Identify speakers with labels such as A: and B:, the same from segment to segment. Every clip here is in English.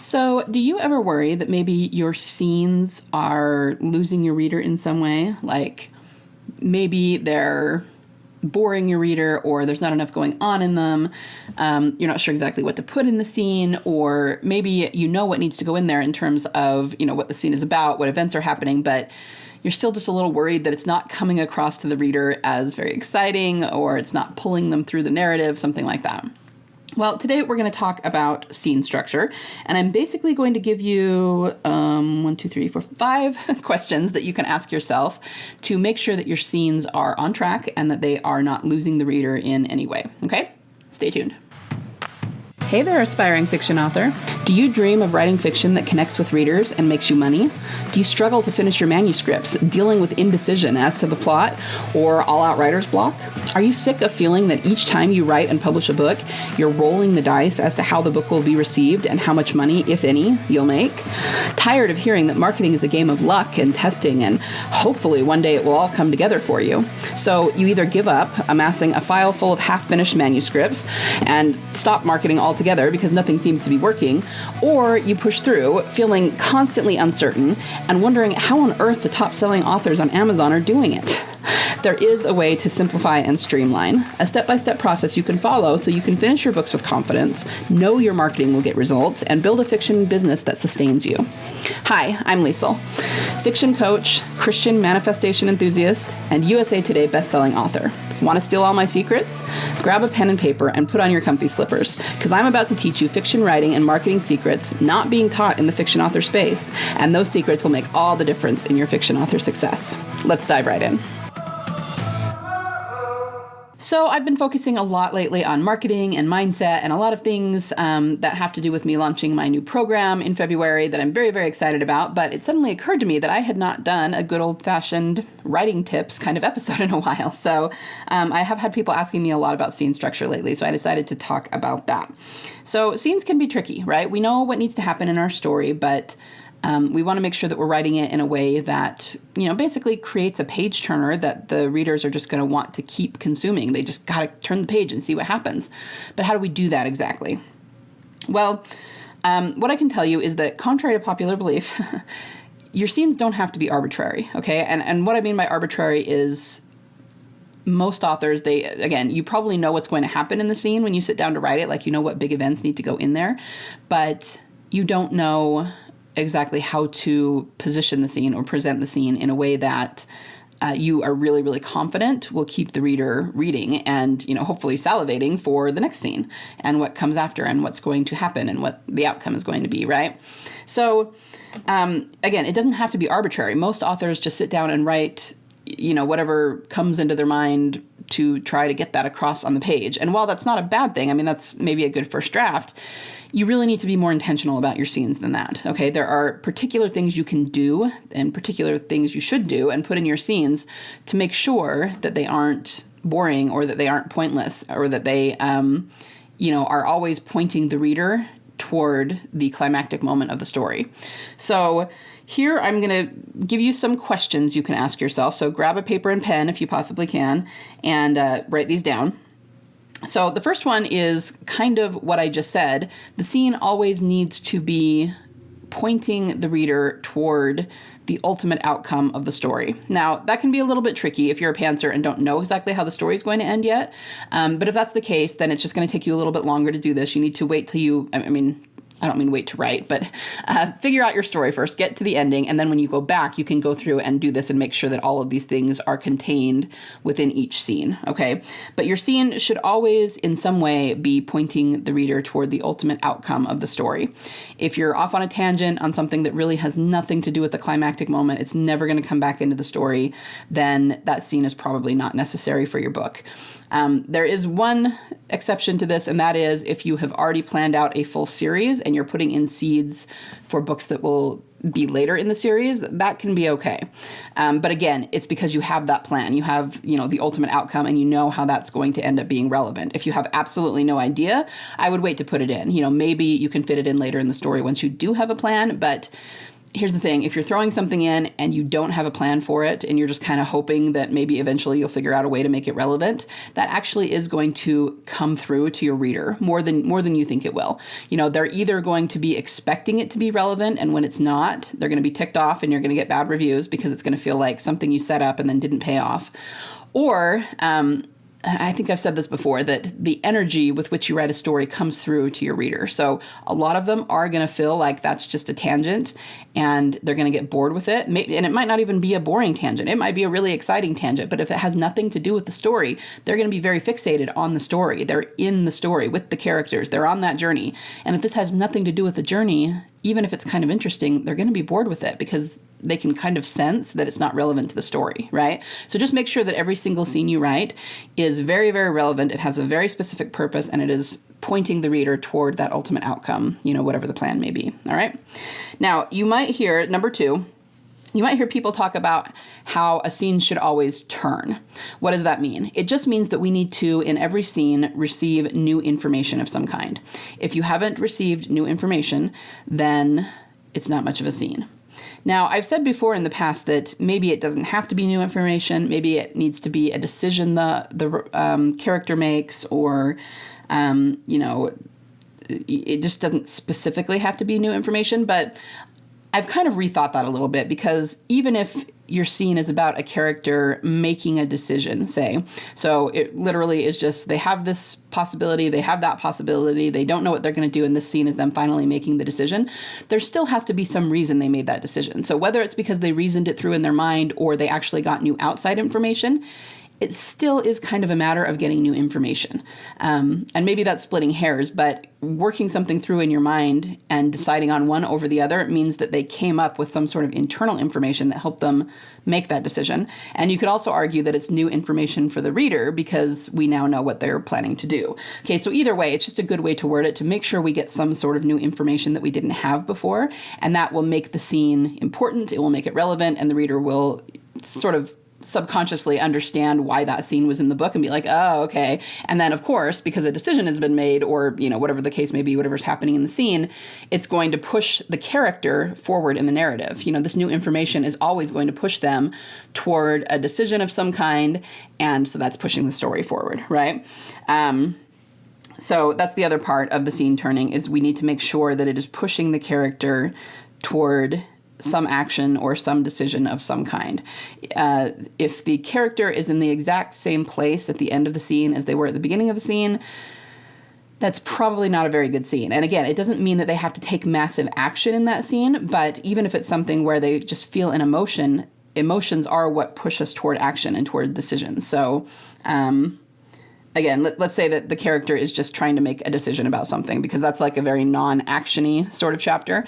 A: So, do you ever worry that maybe your scenes are losing your reader in some way? Like maybe they're boring your reader, or there's not enough going on in them. You're not sure exactly what to put in the scene, or maybe you know what needs to go in there in terms of, what the scene is about, what events are happening, but you're still just a little worried that it's not coming across to the reader as very exciting, or it's not pulling them through the narrative, something like that. Well, today we're going to talk about scene structure, and I'm basically going to give you 5 questions that you can ask yourself to make sure that your scenes are on track and that they are not losing the reader in any way. Okay? Stay tuned. Hey there, aspiring fiction author. Do you dream of writing fiction that connects with readers and makes you money? Do you struggle to finish your manuscripts, dealing with indecision as to the plot or all-out writer's block? Are you sick of feeling that each time you write and publish a book, you're rolling the dice as to how the book will be received and how much money, if any, you'll make? Tired of hearing that marketing is a game of luck and testing, and hopefully one day it will all come together for you? So you either give up, amassing a file full of half-finished manuscripts, and stop marketing altogether because nothing seems to be working, or you push through, feeling constantly uncertain and wondering how on earth the top-selling authors on Amazon are doing it. There is a way to simplify and streamline, a step-by-step process you can follow so you can finish your books with confidence, know your marketing will get results, and build a fiction business that sustains you. Hi, I'm Liesl, fiction coach, Christian manifestation enthusiast, and USA Today best-selling author. Want to steal all my secrets? Grab a pen and paper and put on your comfy slippers, because I'm about to teach you fiction writing and marketing secrets not being taught in the fiction author space, and those secrets will make all the difference in your fiction author success. Let's dive right in. So I've been focusing a lot lately on marketing and mindset and a lot of things that have to do with me launching my new program in February that I'm very, very excited about. But it suddenly occurred to me that I had not done a good old-fashioned writing tips kind of episode in a while. So I have had people asking me a lot about scene structure lately, so I decided to talk about that. So scenes can be tricky, right? We know what needs to happen in our story, but we want to make sure that we're writing it in a way that, basically creates a page turner that the readers are just going to want to keep consuming. They just got to turn the page and see what happens. But how do we do that exactly? Well, what I can tell you is that contrary to popular belief, your scenes don't have to be arbitrary, okay? And what I mean by arbitrary is most authors, you probably know what's going to happen in the scene when you sit down to write it, like what big events need to go in there, but you don't know exactly how to position the scene or present the scene in a way that you are really, really confident will keep the reader reading and, hopefully salivating for the next scene and what comes after and what's going to happen and what the outcome is going to be, right? So, again, it doesn't have to be arbitrary. Most authors just sit down and write, whatever comes into their mind to try to get that across on the page. And while that's not a bad thing, that's maybe a good first draft, you really need to be more intentional about your scenes than that, okay? There are particular things you can do and particular things you should do and put in your scenes to make sure that they aren't boring or that they aren't pointless or that they, are always pointing the reader toward the climactic moment of the story. So here I'm going to give you some questions you can ask yourself. So grab a paper and pen if you possibly can and write these down. So the first one is kind of what I just said. The scene always needs to be pointing the reader toward the ultimate outcome of the story. Now, that can be a little bit tricky if you're a pantser and don't know exactly how the story is going to end yet. But if that's the case, then it's just going to take you a little bit longer to do this. You need to wait till I don't mean wait to write, but figure out your story first, get to the ending, and then when you go back, you can go through and do this and make sure that all of these things are contained within each scene, okay? But your scene should always, in some way, be pointing the reader toward the ultimate outcome of the story. If you're off on a tangent on something that really has nothing to do with the climactic moment, it's never going to come back into the story, then that scene is probably not necessary for your book. There is one exception to this, and that is if you have already planned out a full series and you're putting in seeds for books that will be later in the series, that can be okay. But again, it's because you have that plan. You have, the ultimate outcome and you know how that's going to end up being relevant. If you have absolutely no idea, I would wait to put it in. Maybe you can fit it in later in the story once you do have a plan, but here's the thing. If you're throwing something in and you don't have a plan for it and you're just kind of hoping that maybe eventually you'll figure out a way to make it relevant, that actually is going to come through to your reader more than you think it will. They're either going to be expecting it to be relevant, and when it's not, they're going to be ticked off and you're going to get bad reviews because it's going to feel like something you set up and then didn't pay off. Or, I think I've said this before, that the energy with which you write a story comes through to your reader. So a lot of them are going to feel like that's just a tangent and they're going to get bored with it. And it might not even be a boring tangent. It might be a really exciting tangent. But if it has nothing to do with the story, they're going to be very fixated on the story. They're in the story with the characters. They're on that journey. And if this has nothing to do with the journey, even if it's kind of interesting, they're going to be bored with it because they can kind of sense that it's not relevant to the story, right? So just make sure that every single scene you write is very, very relevant. It has a very specific purpose, and it is pointing the reader toward that ultimate outcome, whatever the plan may be, all right? Now, you might hear, number 2, you might hear people talk about how a scene should always turn. What does that mean? It just means that we need to, in every scene, receive new information of some kind. If you haven't received new information, then it's not much of a scene. Now, I've said before in the past that maybe it doesn't have to be new information. Maybe it needs to be a decision the character makes, or, it just doesn't specifically have to be new information. But I've kind of rethought that a little bit, because even if your scene is about a character making a decision, say, so it literally is just they have this possibility, they have that possibility, they don't know what they're going to do, and this scene is them finally making the decision, there still has to be some reason they made that decision. So whether it's because they reasoned it through in their mind or they actually got new outside information, it still is kind of a matter of getting new information. And maybe that's splitting hairs, but working something through in your mind and deciding on one over the other means that they came up with some sort of internal information that helped them make that decision. And you could also argue that it's new information for the reader because we now know what they're planning to do. Okay, so either way, it's just a good way to word it to make sure we get some sort of new information that we didn't have before, and that will make the scene important, it will make it relevant, and the reader will sort of subconsciously understand why that scene was in the book and be like, oh, okay. And then, of course, because a decision has been made, or, whatever the case may be, whatever's happening in the scene, it's going to push the character forward in the narrative. This new information is always going to push them toward a decision of some kind. And so that's pushing the story forward, right? So that's the other part of the scene turning, is we need to make sure that it is pushing the character toward some action or some decision of some kind. If the character is in the exact same place at the end of the scene as they were at the beginning of the scene, that's probably not a very good scene. And again, it doesn't mean that they have to take massive action in that scene, but even if it's something where they just feel an emotion, emotions are what push us toward action and toward decisions. So, again, let's say that the character is just trying to make a decision about something, because that's like a very non-action-y sort of chapter.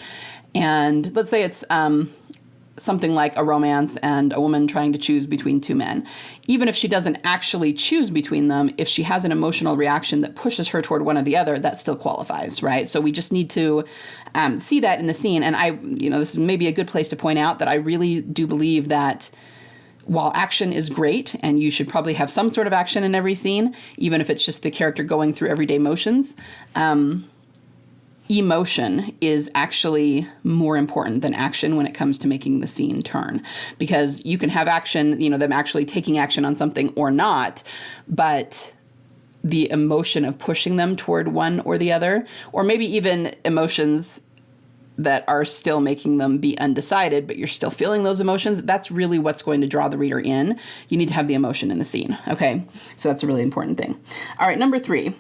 A: And let's say it's something like a romance and a woman trying to choose between two men. Even if she doesn't actually choose between them, if she has an emotional reaction that pushes her toward one or the other, that still qualifies, right? So we just need to see that in the scene. And this is maybe a good place to point out that I really do believe that while action is great, and you should probably have some sort of action in every scene, even if it's just the character going through everyday motions, emotion is actually more important than action when it comes to making the scene turn. Because you can have action, them actually taking action on something or not, but the emotion of pushing them toward one or the other, or maybe even emotions that are still making them be undecided, but you're still feeling those emotions, that's really what's going to draw the reader in. You need to have the emotion in the scene, okay? So that's a really important thing. All right, number 3.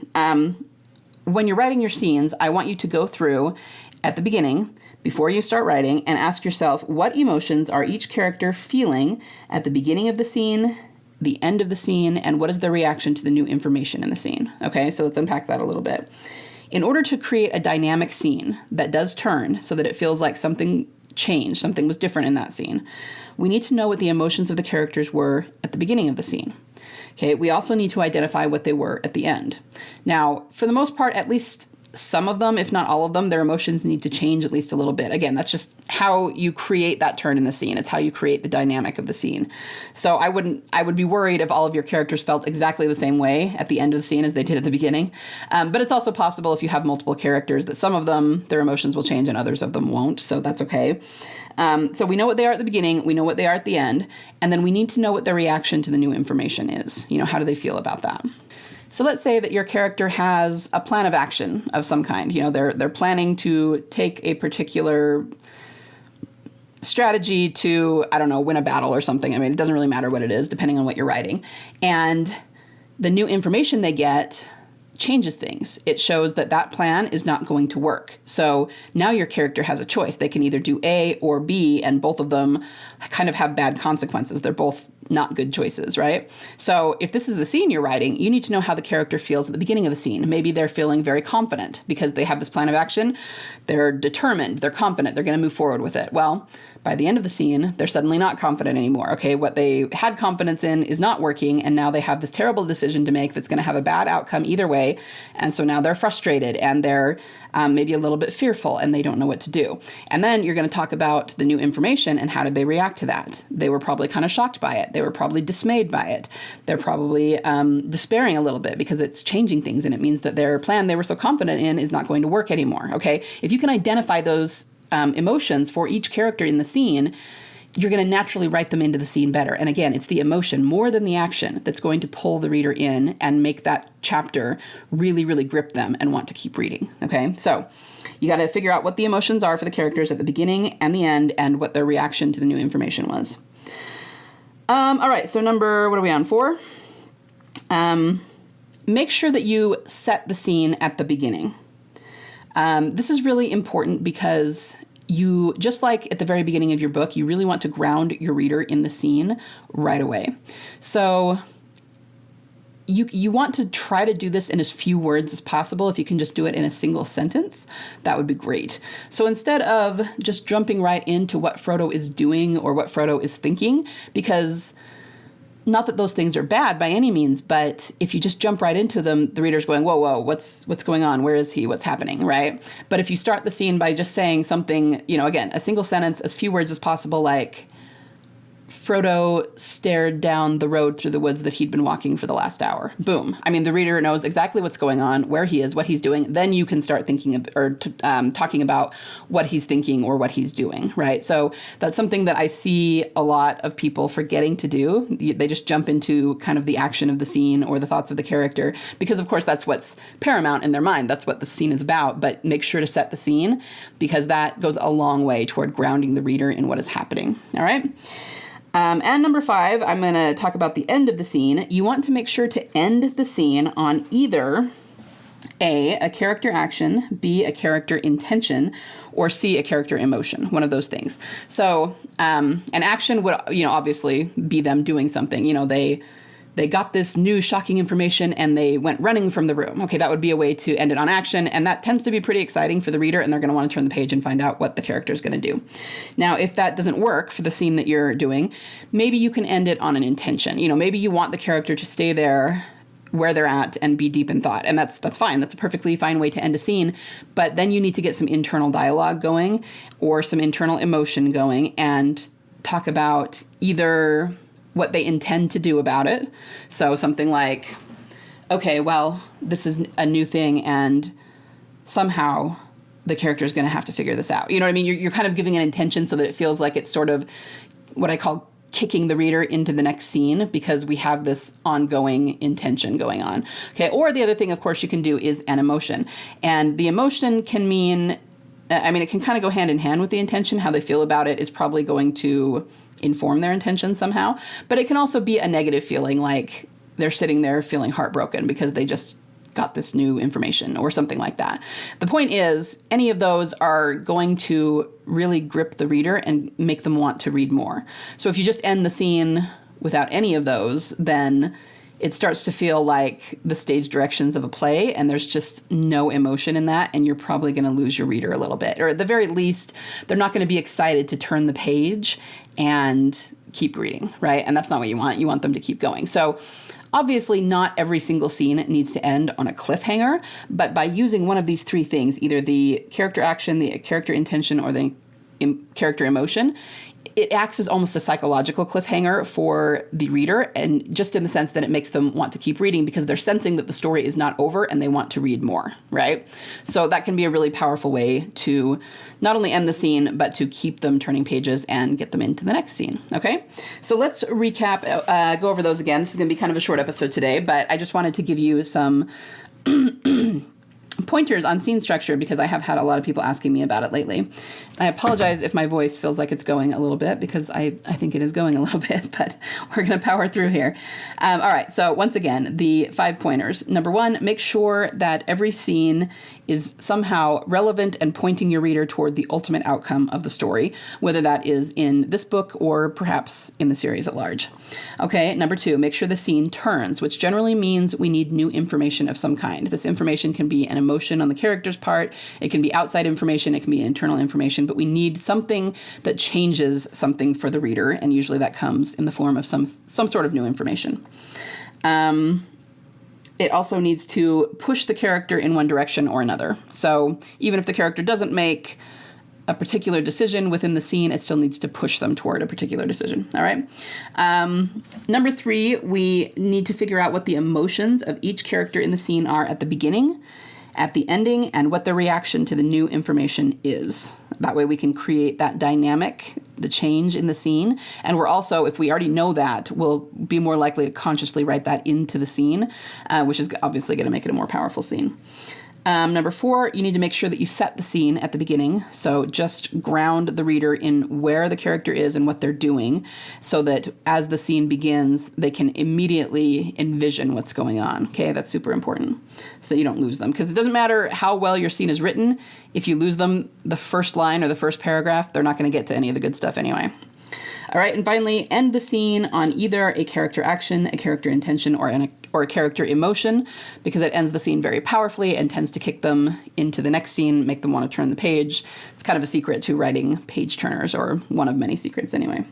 A: When you're writing your scenes, I want you to go through at the beginning, before you start writing, and ask yourself, what emotions are each character feeling at the beginning of the scene, the end of the scene, and what is their reaction to the new information in the scene? Okay, so let's unpack that a little bit. In order to create a dynamic scene that does turn so that it feels like something changed, something was different in that scene, we need to know what the emotions of the characters were at the beginning of the scene. Okay, we also need to identify what they were at the end. Now, for the most part, at least some of them, if not all of them, their emotions need to change at least a little bit. Again, that's just how you create that turn in the scene. It's how you create the dynamic of the scene. So I would be worried if all of your characters felt exactly the same way at the end of the scene as they did at the beginning. But it's also possible if you have multiple characters that some of them, their emotions will change and others of them won't. So that's okay. So we know what they are at the beginning, we know what they are at the end, and then we need to know what their reaction to the new information is. How do they feel about that? So let's say that your character has a plan of action of some kind. They're planning to take a particular strategy to, I don't know, win a battle or something. I mean, it doesn't really matter what it is, depending on what you're writing. And the new information they get changes things. It shows that that plan is not going to work. So now your character has a choice. They can either do A or B, and both of them kind of have bad consequences. They're both not good choices, right? So if this is the scene you're writing, you need to know how the character feels at the beginning of the scene. Maybe they're feeling very confident because they have this plan of action. They're determined, they're confident, they're going to move forward with it. Well, by the end of the scene, they're suddenly not confident anymore. Okay, what they had confidence in is not working, and now they have this terrible decision to make that's going to have a bad outcome either way. And so now they're frustrated, and they're maybe a little bit fearful, and they don't know what to do. And then you're going to talk about the new information and how did they react to that. They were probably kind of shocked by it. They were probably dismayed by it. They're probably despairing a little bit because it's changing things, and it means that their plan they were so confident in is not going to work anymore. Okay, if you can identify those emotions for each character in the scene, you're going to naturally write them into the scene better. And again, it's the emotion more than the action that's going to pull the reader in and make that chapter really, really grip them and want to keep reading. Okay, so you got to figure out what the emotions are for the characters at the beginning and the end, and what their reaction to the new information was. All right, so what are we on, 4? Make sure that you set the scene at the beginning. This is really important because you, just like at the very beginning of your book, you really want to ground your reader in the scene right away. So you want to try to do this in as few words as possible. If you can just do it in a single sentence, that would be great. So instead of just jumping right into what Frodo is doing or what Frodo is thinking, because not that those things are bad by any means, but if you just jump right into them, the reader's going, whoa, what's going on? Where is he? What's happening, right? But if you start the scene by just saying something, again, a single sentence, as few words as possible, like, Frodo stared down the road through the woods that he'd been walking for the last hour. Boom. I mean, the reader knows exactly what's going on, where he is, what he's doing. Then you can start thinking talking about what he's thinking or what he's doing, right? So that's something that I see a lot of people forgetting to do. They just jump into kind of the action of the scene or the thoughts of the character because, of course, that's what's paramount in their mind. That's what the scene is about. But make sure to set the scene because that goes a long way toward grounding the reader in what is happening. All right? And number 5, I'm going to talk about the end of the scene. You want to make sure to end the scene on either A, character action, B, a character intention, or C, a character emotion, one of those things. So an action would, obviously be them doing something. They got this new shocking information and they went running from the room. Okay, that would be a way to end it on action, and that tends to be pretty exciting for the reader, and they're going to want to turn the page and find out what the character is going to do. Now, if that doesn't work for the scene that you're doing, maybe you can end it on an intention. Maybe you want the character to stay there where they're at and be deep in thought, and that's fine. That's a perfectly fine way to end a scene, but then you need to get some internal dialogue going or some internal emotion going and talk about either what they intend to do about it. So something like, okay, well, this is a new thing and somehow the character is going to have to figure this out. You know what I mean? You're kind of giving an intention so that it feels like it's sort of what I call kicking the reader into the next scene because we have this ongoing intention going on. Okay. Or the other thing, of course, you can do is an emotion. And the emotion can mean, it can kind of go hand in hand with the intention. How they feel about it is probably going to inform their intention somehow. But it can also be a negative feeling, like they're sitting there feeling heartbroken because they just got this new information or something like that. The point is, any of those are going to really grip the reader and make them want to read more. So if you just end the scene without any of those, then it starts to feel like the stage directions of a play, and there's just no emotion in that, and you're probably going to lose your reader a little bit. Or at the very least, they're not going to be excited to turn the page and keep reading, right? And that's not what you want. You want them to keep going. So obviously, not every single scene needs to end on a cliffhanger, but by using one of these three things, either the character action, the character intention, or the character emotion, it acts as almost a psychological cliffhanger for the reader, and just in the sense that it makes them want to keep reading because they're sensing that the story is not over and they want to read more, right? So that can be a really powerful way to not only end the scene, but to keep them turning pages and get them into the next scene, okay? So let's recap, go over those again. This is going to be kind of a short episode today, but I just wanted to give you some pointers on scene structure because I have had a lot of people asking me about it lately. I apologize if my voice feels like it's going a little bit because I think it is going a little bit, but we're going to power through here. All right, so once again, the 5 pointers. Number 1, make sure that every scene is somehow relevant and pointing your reader toward the ultimate outcome of the story, whether that is in this book or perhaps in the series at large. Okay, number 2, make sure the scene turns, which generally means we need new information of some kind. This information can be an emotion on the character's part, it can be outside information, it can be internal information, but we need something that changes something for the reader, and usually that comes in the form of some sort of new information. It also needs to push the character in one direction or another. So even if the character doesn't make a particular decision within the scene, it still needs to push them toward a particular decision. All right. Number 3, we need to figure out what the emotions of each character in the scene are at the beginning, at the ending, and what the reaction to the new information is. That way we can create that dynamic, the change in the scene. And we're also, if we already know that, we'll be more likely to consciously write that into the scene, which is obviously going to make it a more powerful scene. Number 4, you need to make sure that you set the scene at the beginning. So just ground the reader in where the character is and what they're doing so that as the scene begins, they can immediately envision what's going on. Okay, that's super important so that you don't lose them. Because it doesn't matter how well your scene is written. If you lose them the first line or the first paragraph, they're not going to get to any of the good stuff anyway. All right, and finally, end the scene on either a character action, a character intention, or a character emotion, because it ends the scene very powerfully and tends to kick them into the next scene, make them want to turn the page. It's kind of a secret to writing page turners, or one of many secrets anyway.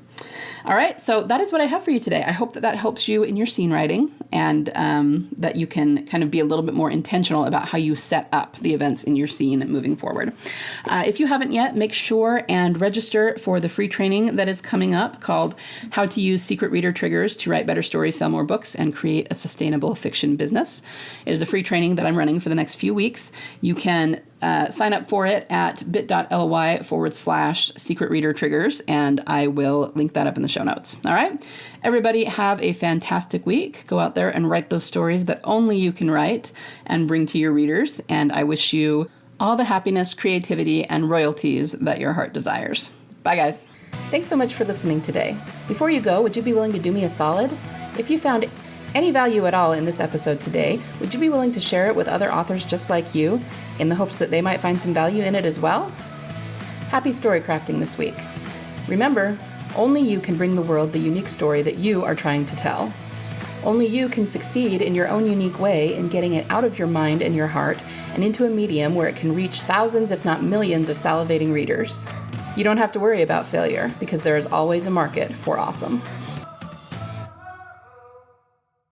A: All right, so that is what I have for you today. I hope that that helps you in your scene writing and that you can kind of be a little bit more intentional about how you set up the events in your scene moving forward. If you haven't yet, make sure and register for the free training that is coming up called How to Use Secret Reader Triggers to Write Better Stories, Sell More Books, and Create a Sustainable Fiction Business. It is a free training that I'm running for the next few weeks. You can sign up for it at bit.ly/secret reader triggers, and I will link that up in the show notes. All right. Everybody have a fantastic week. Go out there and write those stories that only you can write and bring to your readers. And I wish you all the happiness, creativity, and royalties that your heart desires. Bye, guys. Thanks so much for listening today. Before you go, would you be willing to do me a solid? If you found any value at all in this episode today, would you be willing to share it with other authors just like you in the hopes that they might find some value in it as well? Happy story crafting this week. Remember, only you can bring the world the unique story that you are trying to tell. Only you can succeed in your own unique way in getting it out of your mind and your heart and into a medium where it can reach thousands, if not millions, of salivating readers. You don't have to worry about failure because there is always a market for awesome.